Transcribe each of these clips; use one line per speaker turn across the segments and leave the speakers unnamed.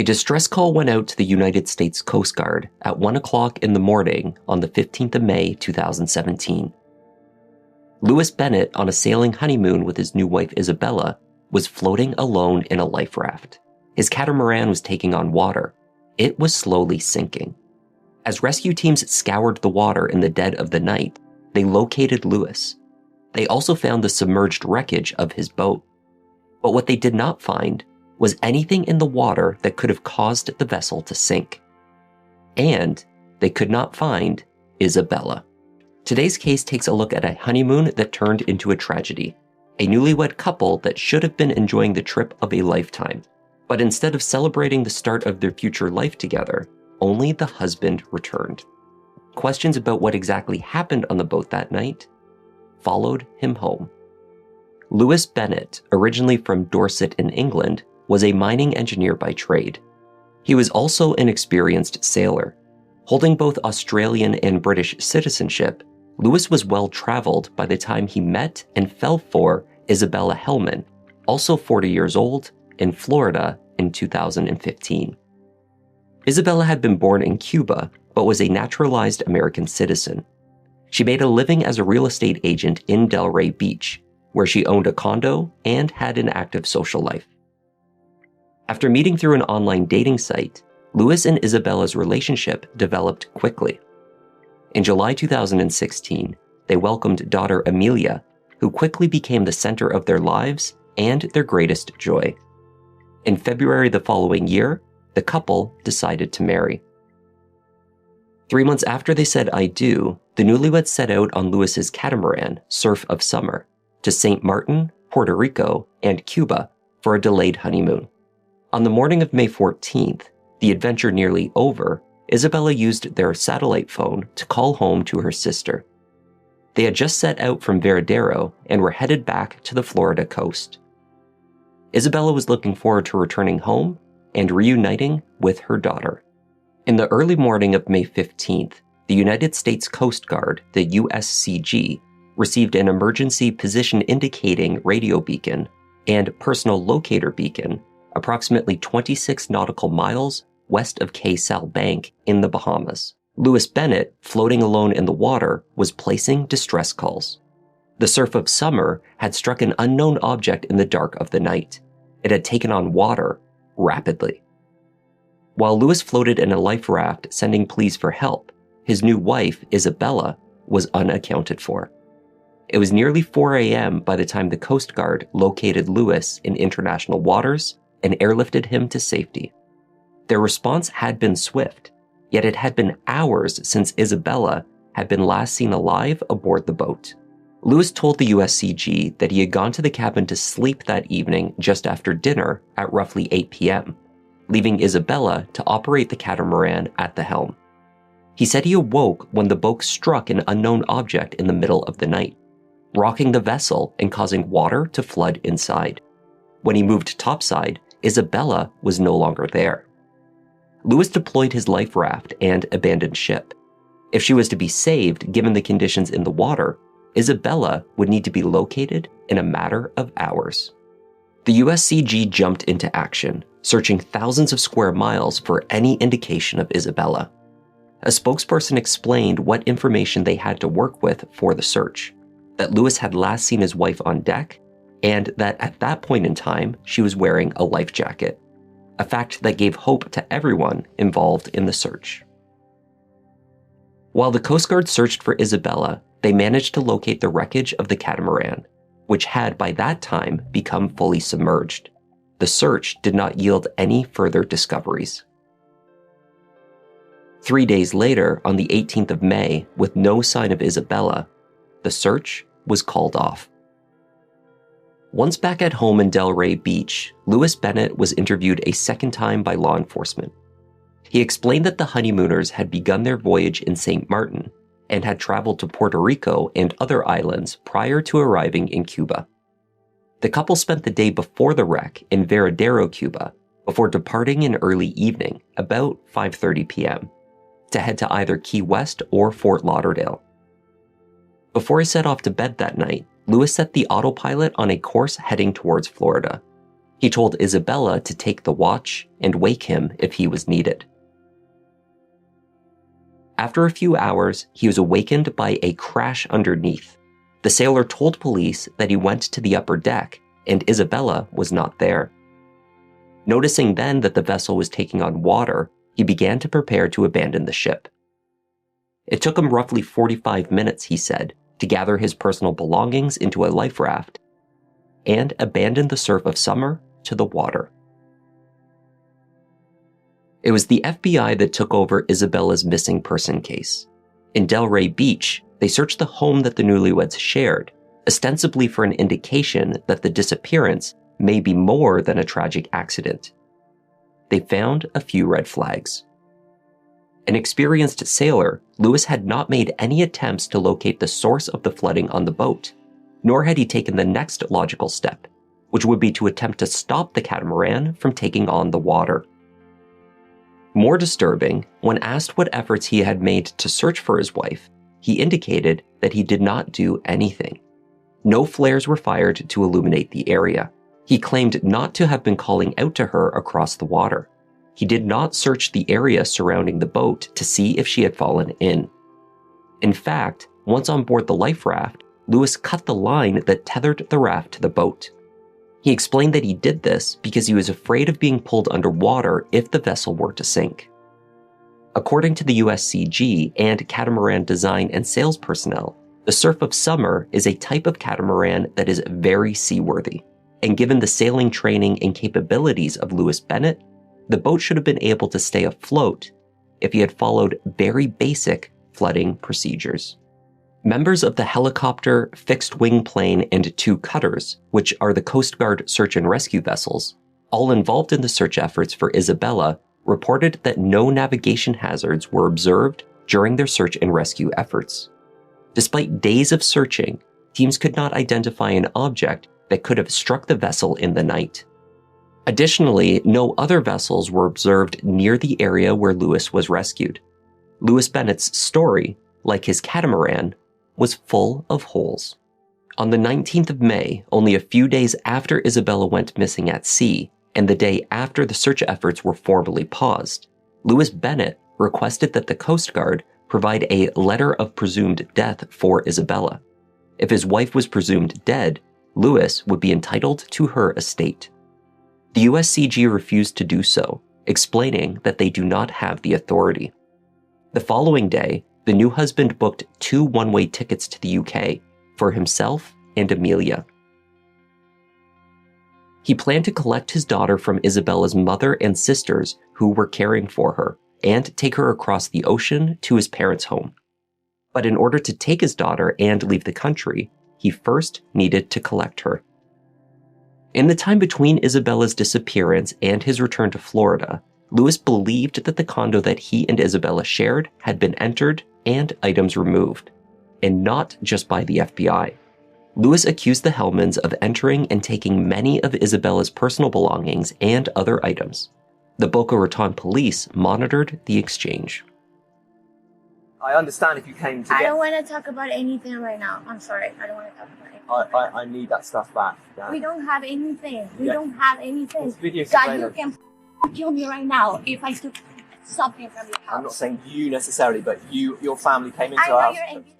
A distress call went out to the United States Coast Guard at 1 o'clock in the morning on the 15th of May, 2017. Lewis Bennett, on a sailing honeymoon with his new wife Isabella, was floating alone in a life raft. His catamaran was taking on water. It was slowly sinking. As rescue teams scoured the water in the dead of the night, they located Lewis. They also found the submerged wreckage of his boat. But what they did not find was anything in the water that could have caused the vessel to sink. And they could not find Isabella. Today's case takes a look at a honeymoon that turned into a tragedy, a newlywed couple that should have been enjoying the trip of a lifetime. But instead of celebrating the start of their future life together, only the husband returned. Questions about what exactly happened on the boat that night followed him home. Lewis Bennett, originally from Dorset in England, was a mining engineer by trade. He was also an experienced sailor. Holding both Australian and British citizenship, Lewis was well-traveled by the time he met and fell for Isabella Hellman, also 40 years old, in Florida in 2015. Isabella had been born in Cuba, but was a naturalized American citizen. She made a living as a real estate agent in Delray Beach, where she owned a condo and had an active social life. After meeting through an online dating site, Lewis and Isabella's relationship developed quickly. In July 2016, they welcomed daughter Amelia, who quickly became the center of their lives and their greatest joy. In February the following year, the couple decided to marry. 3 months after they said "I do," the newlyweds set out on Lewis's catamaran, Surf of Summer, to St. Martin, Puerto Rico, and Cuba for a delayed honeymoon. On the morning of May 14th, the adventure nearly over, Isabella used their satellite phone to call home to her sister. They had just set out from Veradero and were headed back to the Florida coast. Isabella was looking forward to returning home and reuniting with her daughter. In the early morning of May 15th, the United States Coast Guard, the USCG, received an emergency position indicating radio beacon and personal locator beacon approximately 26 nautical miles west of Cay Sal Bank in the Bahamas. Lewis Bennett, floating alone in the water, was placing distress calls. The Surf of Summer had struck an unknown object in the dark of the night. It had taken on water rapidly. While Lewis floated in a life raft sending pleas for help, his new wife, Isabella, was unaccounted for. It was nearly 4 a.m. by the time the Coast Guard located Lewis in international waters and airlifted him to safety. Their response had been swift, yet it had been hours since Isabella had been last seen alive aboard the boat. Lewis told the USCG that he had gone to the cabin to sleep that evening just after dinner at roughly 8 p.m., leaving Isabella to operate the catamaran at the helm. He said he awoke when the boat struck an unknown object in the middle of the night, rocking the vessel and causing water to flood inside. When he moved topside, Isabella was no longer there. Lewis deployed his life raft and abandoned ship. If she was to be saved, given the conditions in the water, Isabella would need to be located in a matter of hours. The USCG jumped into action, searching thousands of square miles for any indication of Isabella. A spokesperson explained what information they had to work with for the search, that Lewis had last seen his wife on deck, and that at that point in time, she was wearing a life jacket, a fact that gave hope to everyone involved in the search. While the Coast Guard searched for Isabella, they managed to locate the wreckage of the catamaran, which had by that time become fully submerged. The search did not yield any further discoveries. 3 days later, on the 18th of May, with no sign of Isabella, the search was called off. Once back at home in Delray Beach, Lewis Bennett was interviewed a second time by law enforcement. He explained that the honeymooners had begun their voyage in St. Martin and had traveled to Puerto Rico and other islands prior to arriving in Cuba. The couple spent the day before the wreck in Veradero, Cuba, before departing in early evening, about 5:30 p.m., to head to either Key West or Fort Lauderdale. Before he set off to bed that night, Lewis set the autopilot on a course heading towards Florida. He told Isabella to take the watch and wake him if he was needed. After a few hours, he was awakened by a crash underneath. The sailor told police that he went to the upper deck and Isabella was not there. Noticing then that the vessel was taking on water, he began to prepare to abandon the ship. It took him roughly 45 minutes, he said, to gather his personal belongings into a life raft and abandon the surf of summer to the water. It was the FBI that took over Isabella's missing person case. In Delray Beach, they searched the home that the newlyweds shared, ostensibly for an indication that the disappearance may be more than a tragic accident. They found a few red flags. An experienced sailor, Lewis had not made any attempts to locate the source of the flooding on the boat, nor had he taken the next logical step, which would be to attempt to stop the catamaran from taking on the water. More disturbing, when asked what efforts he had made to search for his wife, he indicated that he did not do anything. No flares were fired to illuminate the area. He claimed not to have been calling out to her across the water. He did not search the area surrounding the boat to see if she had fallen in. In fact, once on board the life raft, Lewis cut the line that tethered the raft to the boat. He explained that he did this because he was afraid of being pulled underwater if the vessel were to sink. According to the USCG and catamaran design and sales personnel, the Surf of Summer is a type of catamaran that is very seaworthy, and given the sailing training and capabilities of Lewis Bennett, the boat should have been able to stay afloat if he had followed very basic flooding procedures. Members of the helicopter, fixed-wing plane, and 2 cutters, which are the Coast Guard search and rescue vessels, all involved in the search efforts for Isabella, reported that no navigation hazards were observed during their search and rescue efforts. Despite days of searching, teams could not identify an object that could have struck the vessel in the night. Additionally, no other vessels were observed near the area where Lewis was rescued. Lewis Bennett's story, like his catamaran, was full of holes. On the 19th of May, only a few days after Isabella went missing at sea, and the day after the search efforts were formally paused, Lewis Bennett requested that the Coast Guard provide a letter of presumed death for Isabella. If his wife was presumed dead, Lewis would be entitled to her estate. The USCG refused to do so, explaining that they do not have the authority. The following day, the new husband booked 2 one-way tickets to the UK for himself and Amelia. He planned to collect his daughter from Isabella's mother and sisters who were caring for her and take her across the ocean to his parents' home. But in order to take his daughter and leave the country, he first needed to collect her. In the time between Isabella's disappearance and his return to Florida, Lewis believed that the condo that he and Isabella shared had been entered and items removed, and not just by the FBI. Lewis accused the Hellmans of entering and taking many of Isabella's personal belongings and other items. The Boca Raton police monitored the exchange.
I understand if you came to
I don't want to talk about anything right now. I'm sorry. I don't want to talk about anything.
I need that stuff back. Yeah.
We don't have anything. We don't have anything.
This video
God, you can kill me right now if I took something from your house.
I'm not saying you necessarily, but your family came into
I
our
know
house.
you're angry.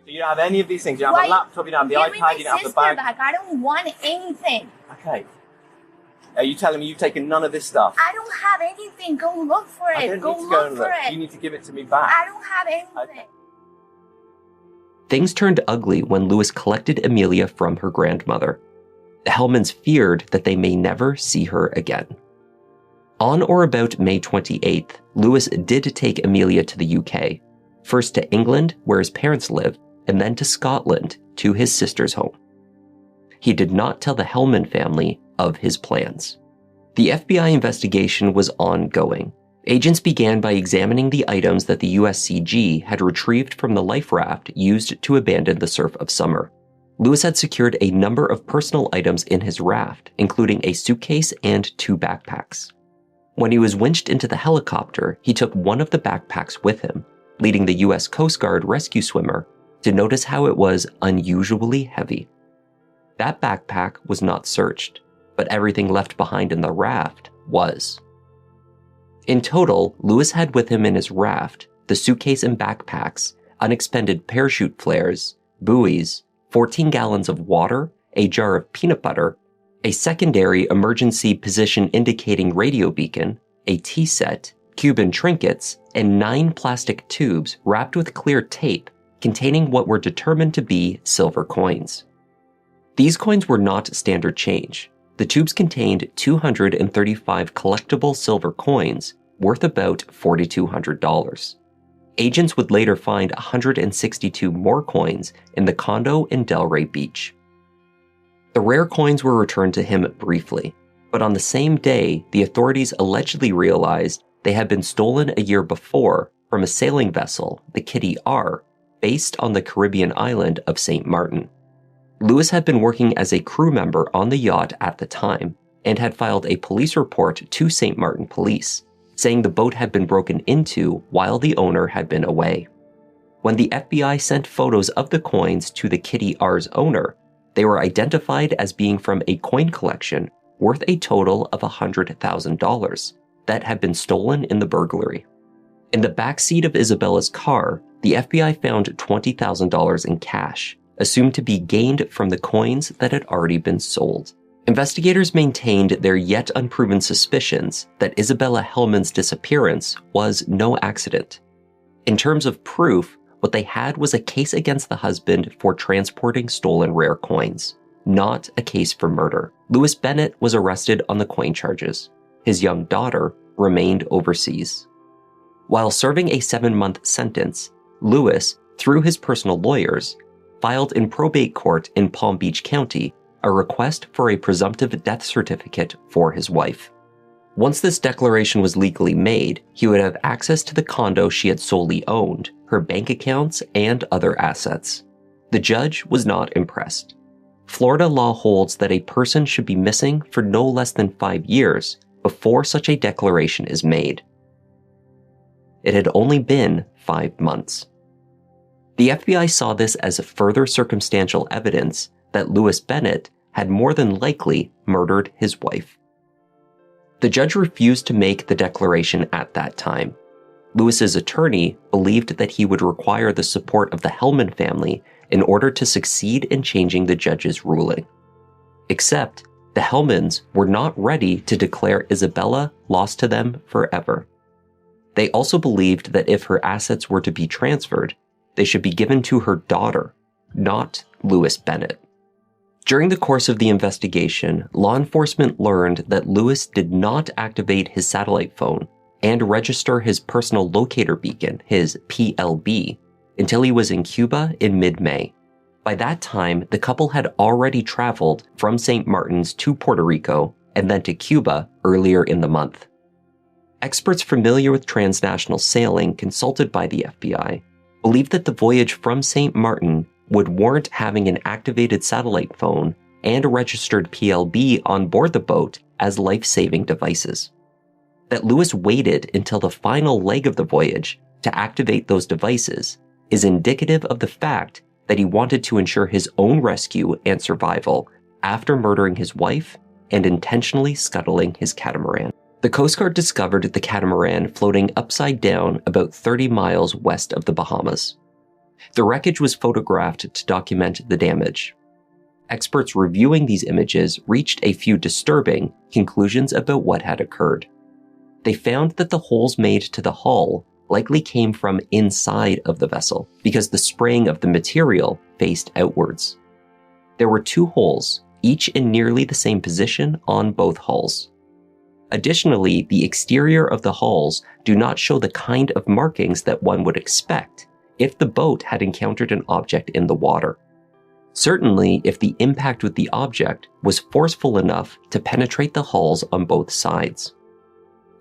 So you don't have any of these things. You don't have a laptop, you don't have the iPad, you don't have the bag.
Back. I don't want anything.
Okay. Are you telling me you've taken none of this stuff?
I don't have anything. Go look for it.
I don't
Go
need to go and
look
look.
for it.
You need to give it to me back.
I don't have anything.
Okay.
Things turned ugly when Lewis collected Amelia from her grandmother. The Hellmans feared that they may never see her again. On or about May 28th, Lewis did take Amelia to the UK, first to England, where his parents lived, and then to Scotland, to his sister's home. He did not tell the Hellman family of his plans. The FBI investigation was ongoing. Agents began by examining the items that the USCG had retrieved from the life raft used to abandon the Surf of Summer. Lewis had secured a number of personal items in his raft, including a suitcase and 2 backpacks. When he was winched into the helicopter, he took one of the backpacks with him, leading the US Coast Guard rescue swimmer to notice how it was unusually heavy. That backpack was not searched, but everything left behind in the raft was. In total, Lewis had with him in his raft the suitcase and backpacks, unexpended parachute flares, buoys, 14 gallons of water, a jar of peanut butter, a secondary emergency position indicating radio beacon, a tea set, Cuban trinkets, and 9 plastic tubes wrapped with clear tape containing what were determined to be silver coins. These coins were not standard change. The tubes contained 235 collectible silver coins worth about $4,200. Agents would later find 162 more coins in the condo in Delray Beach. The rare coins were returned to him briefly, but on the same day, the authorities allegedly realized they had been stolen a year before from a sailing vessel, the Kitty R, based on the Caribbean island of St. Martin. Lewis had been working as a crew member on the yacht at the time and had filed a police report to St. Martin police, saying the boat had been broken into while the owner had been away. When the FBI sent photos of the coins to the Kitty R's owner, they were identified as being from a coin collection worth a total of $100,000 that had been stolen in the burglary. In the backseat of Isabella's car, the FBI found $20,000 in cash, assumed to be gained from the coins that had already been sold. Investigators maintained their yet unproven suspicions that Isabella Hellman's disappearance was no accident. In terms of proof, what they had was a case against the husband for transporting stolen rare coins, not a case for murder. Lewis Bennett was arrested on the coin charges. His young daughter remained overseas. While serving a 7-month sentence, Lewis, through his personal lawyers, filed in probate court in Palm Beach County a request for a presumptive death certificate for his wife. Once this declaration was legally made, he would have access to the condo she had solely owned, her bank accounts, and other assets. The judge was not impressed. Florida law holds that a person should be missing for no less than 5 years before such a declaration is made. It had only been 5 months. The FBI saw this as further circumstantial evidence that Lewis Bennett had more than likely murdered his wife. The judge refused to make the declaration at that time. Lewis's attorney believed that he would require the support of the Hellman family in order to succeed in changing the judge's ruling. Except, the Hellmans were not ready to declare Isabella lost to them forever. They also believed that if her assets were to be transferred, they should be given to her daughter, not Lewis Bennett. During the course of the investigation, law enforcement learned that Lewis did not activate his satellite phone and register his personal locator beacon, his PLB, until he was in Cuba in mid-May. By that time, the couple had already traveled from St. Martin's to Puerto Rico and then to Cuba earlier in the month. Experts familiar with transnational sailing consulted by the FBI believed that the voyage from St. Martin would warrant having an activated satellite phone and a registered PLB on board the boat as life-saving devices. That Lewis waited until the final leg of the voyage to activate those devices is indicative of the fact that he wanted to ensure his own rescue and survival after murdering his wife and intentionally scuttling his catamaran. The Coast Guard discovered the catamaran floating upside down about 30 miles west of the Bahamas. The wreckage was photographed to document the damage. Experts reviewing these images reached a few disturbing conclusions about what had occurred. They found that the holes made to the hull likely came from inside of the vessel because the spraying of the material faced outwards. There were 2 holes, each in nearly the same position on both hulls. Additionally, the exterior of the hulls do not show the kind of markings that one would expect if the boat had encountered an object in the water. Certainly, if the impact with the object was forceful enough to penetrate the hulls on both sides.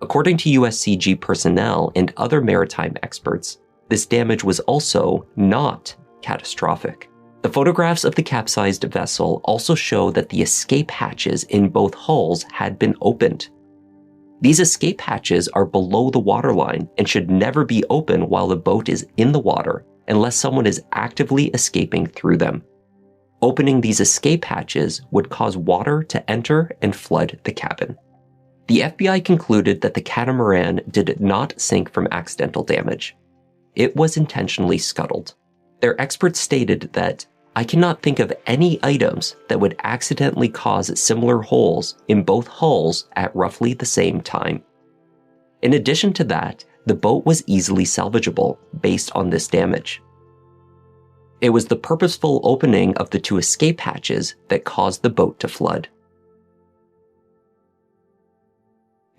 According to USCG personnel and other maritime experts, this damage was also not catastrophic. The photographs of the capsized vessel also show that the escape hatches in both hulls had been opened. These escape hatches are below the waterline and should never be open while the boat is in the water unless someone is actively escaping through them. Opening these escape hatches would cause water to enter and flood the cabin. The FBI concluded that the catamaran did not sink from accidental damage. It was intentionally scuttled. Their experts stated that, "I cannot think of any items that would accidentally cause similar holes in both hulls at roughly the same time." In addition to that, the boat was easily salvageable based on this damage. It was the purposeful opening of the two escape hatches that caused the boat to flood.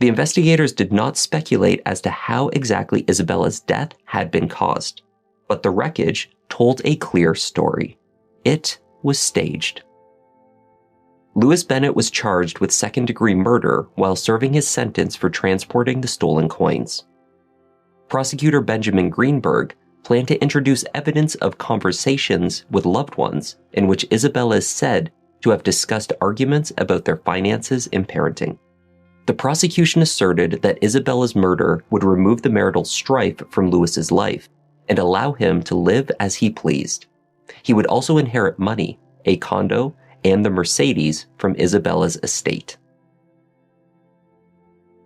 The investigators did not speculate as to how exactly Isabella's death had been caused, but the wreckage told a clear story. It was staged. Lewis Bennett was charged with second-degree murder while serving his sentence for transporting the stolen coins. Prosecutor Benjamin Greenberg planned to introduce evidence of conversations with loved ones in which Isabella is said to have discussed arguments about their finances and parenting. The prosecution asserted that Isabella's murder would remove the marital strife from Lewis's life and allow him to live as he pleased. He would also inherit money, a condo, and the Mercedes from Isabella's estate.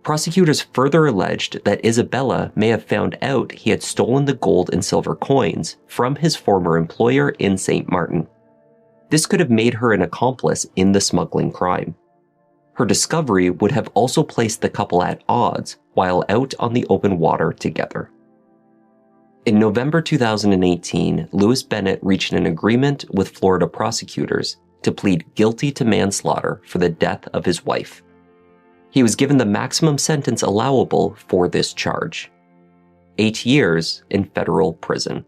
Prosecutors further alleged that Isabella may have found out he had stolen the gold and silver coins from his former employer in St. Martin. This could have made her an accomplice in the smuggling crime. Her discovery would have also placed the couple at odds while out on the open water together. In November 2018, Lewis Bennett reached an agreement with Florida prosecutors to plead guilty to manslaughter for the death of his wife. He was given the maximum sentence allowable for this charge: 8 years in federal prison.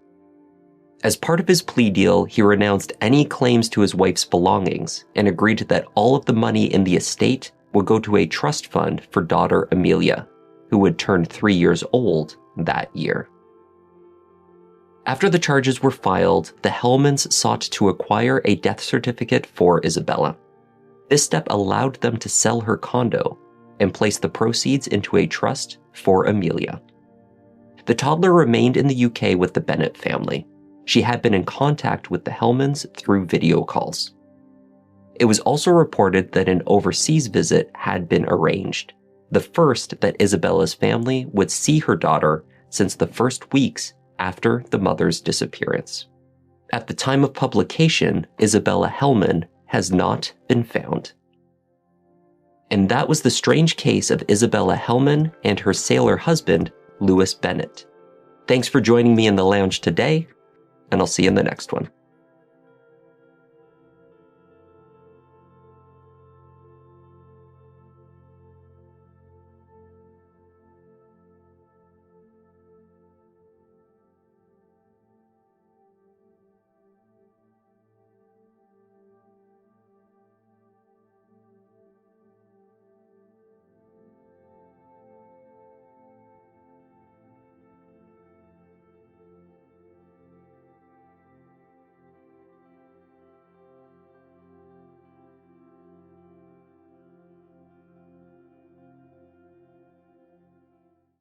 As part of his plea deal, he renounced any claims to his wife's belongings and agreed that all of the money in the estate would go to a trust fund for daughter Amelia, who would turn 3 years old that year. After the charges were filed, the Hellmans sought to acquire a death certificate for Isabella. This step allowed them to sell her condo and place the proceeds into a trust for Amelia. The toddler remained in the UK with the Bennett family. She had been in contact with the Hellmans through video calls. It was also reported that an overseas visit had been arranged, the first that Isabella's family would see her daughter since the first weeks after the mother's disappearance. At the time of publication, Isabella Hellman has not been found. And that was the strange case of Isabella Hellman and her sailor husband, Lewis Bennett. Thanks for joining me in the lounge today, and I'll see you in the next one.